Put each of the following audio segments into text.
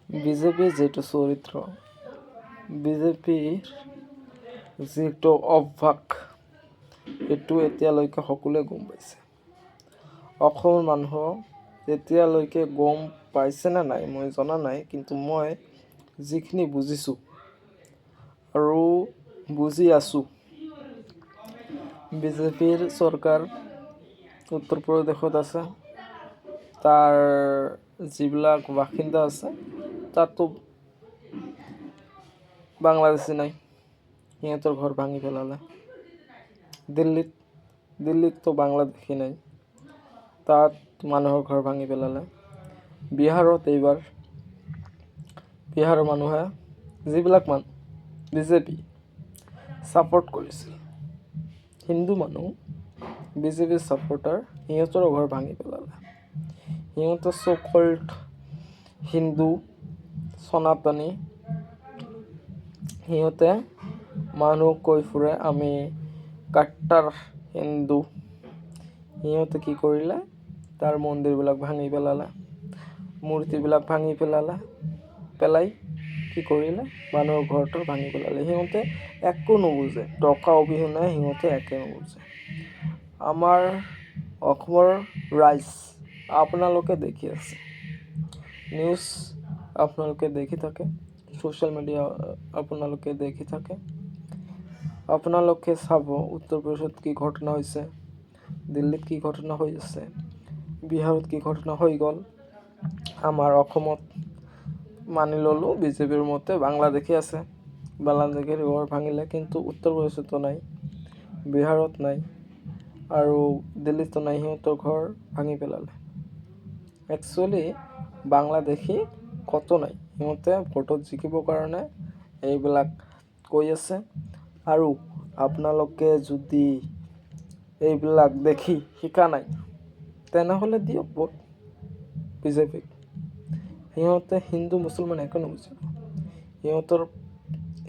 বিজেপিৰ যিটো চৰিত্ৰ, বিজেপিৰ যিটো অভ্যাস, এইটো এতিয়ালৈকে সকলোৱে গম পাইছে। অসমৰ মানুহ এতিয়ালৈকে গম পাইছে নে নাই মই জনা নাই, কিন্তু মই যিখিনি বুজিছোঁ আৰু বুজি আছোঁ, বিজেপিৰ চৰকাৰ উত্তৰ প্ৰদেশত আছে। তাৰ যিবিলাক বাসিন্দা আছে তাতো বাংলাদেশী নাই, সিহঁতৰ ঘৰ ভাঙি পেলালে। দিল্লীততো বাংলাদেশী নাই, তাত মানুহৰ ঘৰ ভাঙি পেলালে। বিহাৰত এইবাৰ বিহাৰৰ মানুহে যিবিলাক বিজেপি ছাপোৰ্ট কৰিছিল, হিন্দু মানুহ বিজেপি ছাপোৰ্টাৰ, সিহঁতৰ ঘৰ ভাঙি পেলালে। সিহঁতৰ so-called হিন্দু সনাতনী, সিহঁতে মানুহ কৈ ফুৰে আমি কাট্টাৰ হিন্দু। সিহঁতে কি কৰিলে, তাৰ মন্দিৰবিলাক ভাঙি পেলালে, মূৰ্তিবিলাক ভাঙি পেলাই কি কৰিলে, মানুহৰ ঘৰটো ভাঙি পেলালে। সিহঁতে একো নুবুজে, টকা অবিহনে সিহঁতে একো নুবুজে। আমাৰ অসমৰ ৰাইজ আপোনালোকে দেখি আছে, নিউজ আপোনালোকে দেখি থাকে, ছ'চিয়েল মিডিয়া আপোনালোকে দেখি থাকে। আপোনালোকে চাব উত্তৰ প্ৰদেশত কি ঘটনা হৈছে, দিল্লীত কি ঘটনা হৈ আছে, বিহাৰত কি ঘটনা হৈ গ'ল। আমাৰ অসমত মানি ল'লোঁ বিজেপিৰ মতে বাংলাদেশী আছে, বাংলাদেশীৰ ঘৰ ভাঙিলে, কিন্তু উত্তৰ প্ৰদেশতো নাই, বিহাৰত নাই আৰু দিল্লীতো নাই, সিহঁতৰ ঘৰ ভাঙি পেলালে। একচুৱেলি বাংলাদেশী কতো নাই, সিহঁতে ভোটত জিকিবৰ কাৰণে এইবিলাক কৈ আছে। আৰু আপোনালোকে যদি এইবিলাক দেখি শিকা নাই, তেনেহ'লে দিয়ক ভোট বিজেপিক। সিহঁতে হিন্দু মুছলমান একো নুবুজিব।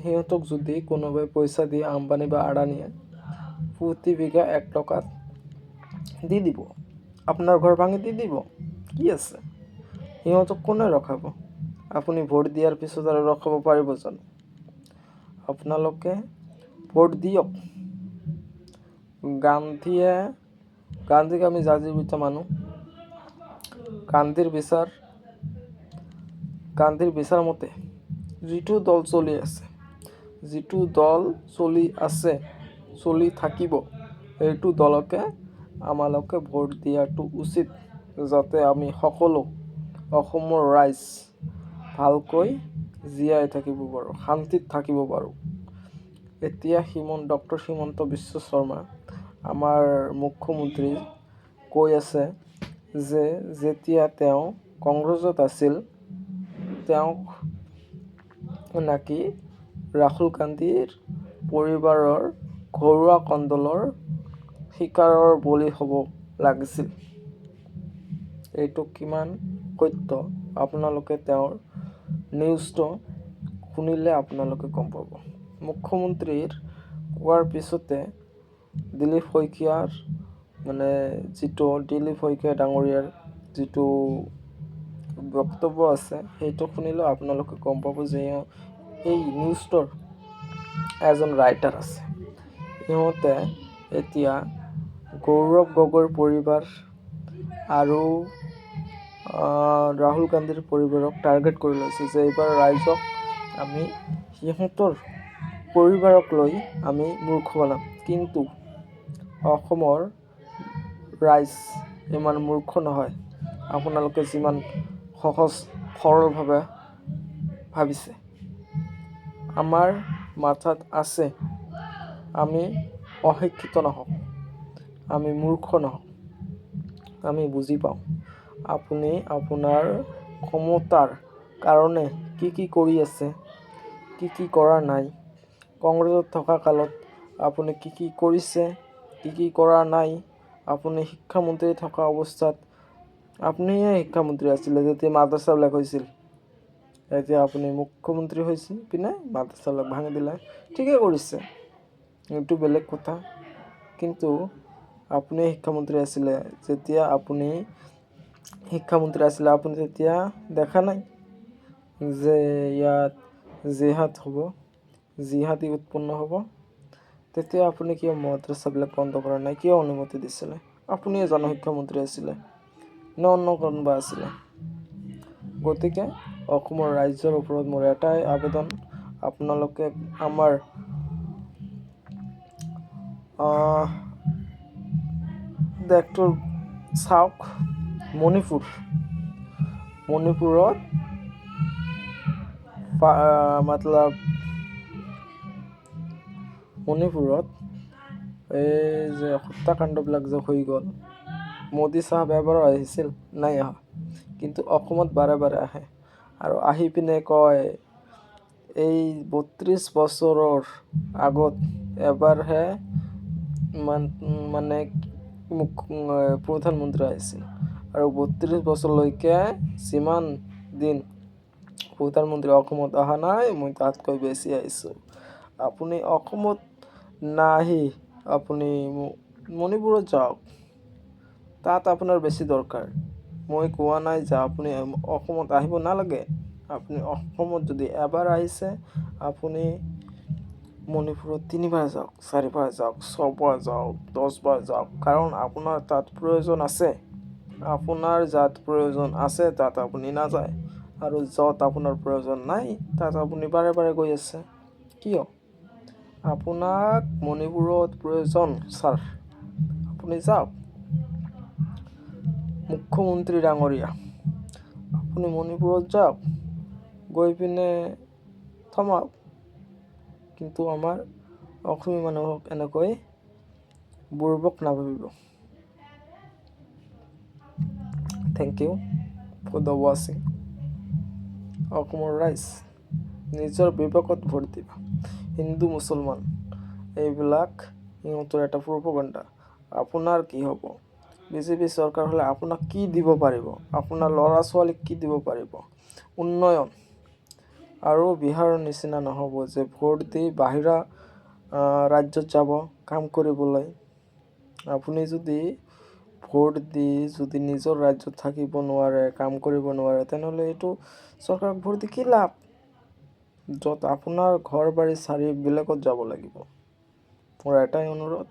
সিহঁতক যদি কোনোবাই পইচা দিয়ে, আম্বানী বা আদানীয়ে প্ৰতি বিঘা 1 টকাত দি দিব, আপোনাৰ ঘৰ ভাঙি দি দিব, কি আছে? সিহঁতক কোনে ৰখাব? আপুনি ভোট দিয়াৰ পিছত আৰু ৰখাব পাৰিব জানো? আপোনালোকে ভোট দিয়ক। গান্ধীক আমি জাতিৰ পিতা মানো। গান্ধীৰ বিচাৰ মতে যিটো দল চলি থাকিব, এইটো দলকে আমালোকে ভোট দিয়াটো উচিত, যাতে আমি সকলো অসমৰ ৰাইজ ভালকৈ জীয়াই থাকিব পাৰোঁ, শান্তিত থাকিব পাৰোঁ। এতিয়া ডক্টৰ হিমন্ত বিশ্ব শৰ্মা আমাৰ মুখ্যমন্ত্ৰী কৈ আছে যে যেতিয়া তেওঁ কংগ্ৰেছত আছিল, তেওঁক নাকি ৰাহুল গান্ধীৰ পৰিবাৰৰ ঘৰুৱা কন্দলৰ শিকাৰৰ বলি হ'ব লাগিছিল। এইটো কিমান সত্য আপোনালোকে তেওঁৰ নিউজটো শুনিলে আপোনালোকে গম পাব। মুখ্যমন্ত্ৰীৰ কোৱাৰ পিছতে দিলীপ শইকীয়া ডাঙৰীয়াৰ যিটো বক্তব্য আছে, সেইটো শুনিলেও আপোনালোকে গম পাব যে এই নিউজটোৰ এজন ৰাইটাৰ আছে। সিহঁতে এতিয়া গৌৰৱ গগৈৰ পৰিবাৰ আৰু ৰাহুল গান্ধীৰ পৰিবাৰক টাৰ্গেট কৰি লৈছে যে এইবাৰ ৰাইজক আমি সিহঁতৰ পৰিবাৰক লৈ আমি মূৰ্খ বনাম। কিন্তু অসমৰ ৰাইজ ইমান মূৰ্খ নহয়, আপোনালোকে যিমান সহজ সৰলভাৱে ভাবিছে। আমাৰ মাথাত আছে, আমি অশিক্ষিত নহওঁ, আমি মূৰ্খ নহওঁ, আমি বুজি পাওঁ আপুনি আপোনাৰ ক্ষমতাৰ কাৰণে কি কৰি আছে, কি কৰা নাই। কংগ্ৰেছত থকা কালত আপুনি কি কৰিছে, কি কৰা নাই। আপুনি শিক্ষামন্ত্ৰী থকা অৱস্থাত আপুনিহে শিক্ষামন্ত্ৰী আছিলে যেতিয়া মাদ্ৰাছাবিলাক হৈছিল। এতিয়া আপুনি মুখ্যমন্ত্ৰী হৈছে পিনে মাদ্ৰাছাবিলাক ভাঙি দিলে, ঠিকে কৰিছে, এইটো বেলেগ কথা। কিন্তু আপুনি শিক্ষামন্ত্ৰী আছিলে, যেতিয়া আপুনি তেতিয়া দেখা নাই যে ইয়াত জিহাদী উৎপন্ন হ'ব, তেতিয়া আপুনি কিয় মাদ্ৰাছাবিলাক বন্ধ কৰা নাই? কিয় অনুমতি দিছিলে? আপুনিয়ে জনশিক্ষামন্ত্ৰী আছিলে নে অন্য কোনোবা আছিলে? গতিকে অসমৰ ৰাজ্যৰ ওপৰত মোৰ এটাই আবেদন, আপোনালোকে আমাৰ দেশটো চাওক। মণিপুৰত এই যে হত্যাকাণ্ডবিলাক যে হৈ গ'ল, মোদী চাহাব এবাৰ আহিছিল? নাই অহা। কিন্তু অসমত বাৰে বাৰে আহে আৰু আহি পিনে কয় এই 32 বছৰৰ আগত এবাৰহে মানে প্ৰধানমন্ত্ৰী আহিছিল আৰু 32 বছৰলৈকে যিমান দিন প্ৰধানমন্ত্ৰী অসমত অহা নাই, মই তাতকৈ বেছি আহিছোঁ। আপুনি অসমত নাহি আপুনি মণিপুৰত যাওক, তাত আপোনাৰ বেছি দৰকাৰ। মই কোৱা নাই যে আপুনি অসমত আহিব নালাগে। আপুনি অসমত যদি এবাৰ আহিছে, আপুনি মণিপুৰত 3বাৰ যাওক, 4বাৰ যাওক, 6বাৰ যাওক, 10বাৰ যাওক, কাৰণ আপোনাৰ তাত প্ৰয়োজন আছে। আপোনাৰ যাত প্ৰয়োজন আছে তাত আপুনি নাযায়, আৰু য'ত আপোনাৰ প্ৰয়োজন নাই তাত আপুনি বাৰে বাৰে গৈ আছে। কিয়? আপোনাক মণিপুৰত প্ৰয়োজন, ছাৰ, আপুনি যাওক। মুখ্যমন্ত্ৰী ডাঙৰীয়া, আপুনি মণিপুৰত যাওক, গৈ পিনে থমাওক। কিন্তু আমাৰ অসমীয়া মানুহক এনেকৈ বুৰ্বক নাভাবিব। থেংক ইউ ফৰ দ্য ৱাচিং। অসমৰ ৰাইজ, নিজৰ বিবেকত ভোট দিবা। হিন্দু মুছলমান এইবিলাক সিহঁতৰ এটা প্ৰপেগাণ্ডা। আপোনাৰ কি হ'ব? বিজেপি চৰকাৰ হ'লে আপোনাক কি দিব পাৰিব? আপোনাৰ ল'ৰা ছোৱালীক কি দিব পাৰিব? উন্নয়ন। আৰু বিহাৰৰ নিচিনা নহ'ব যে ভোট দি বাহিৰা ৰাজ্যত যাব কাম কৰিবলৈ। আপুনি যদি ভোট দি যদি নিজৰ ৰাজ্যত থাকিব নোৱাৰে, কাম কৰিব নোৱাৰে, তেনেহ'লে এইটো চৰকাৰক ভোট দি কি লাভ? য'ত আপোনাৰ ঘৰ বাৰী চাৰি বেলেগত যাব লাগিব। মোৰ এটাই অনুৰোধ,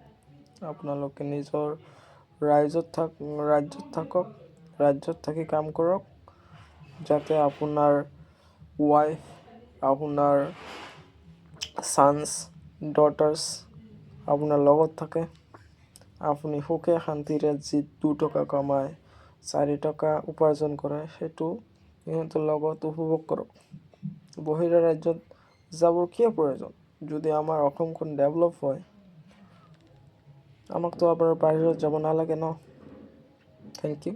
আপোনালোকে নিজৰ ৰাজ্যত থাকক, ৰাজ্যত থাকি কাম কৰক, যাতে আপোনাৰ ৱাইফ, আপোনাৰ ছানছ, ডটাৰ্ছ আপোনাৰ লগত থাকে। আপুনি সুখে শান্তিৰে যি 2 টকা কমায়, 4 টকা উপাৰ্জন কৰে, সেইটো সিহঁতৰ লগত উপভোগ কৰক। বাহিৰা ৰাজ্যত যাবৰ কিয় প্ৰয়োজন? যদি আমাৰ অসমখন ডেভেলপ হয়, আমাকতো আপোনাৰ বাহিৰত যাব নালাগে ন। Thank U.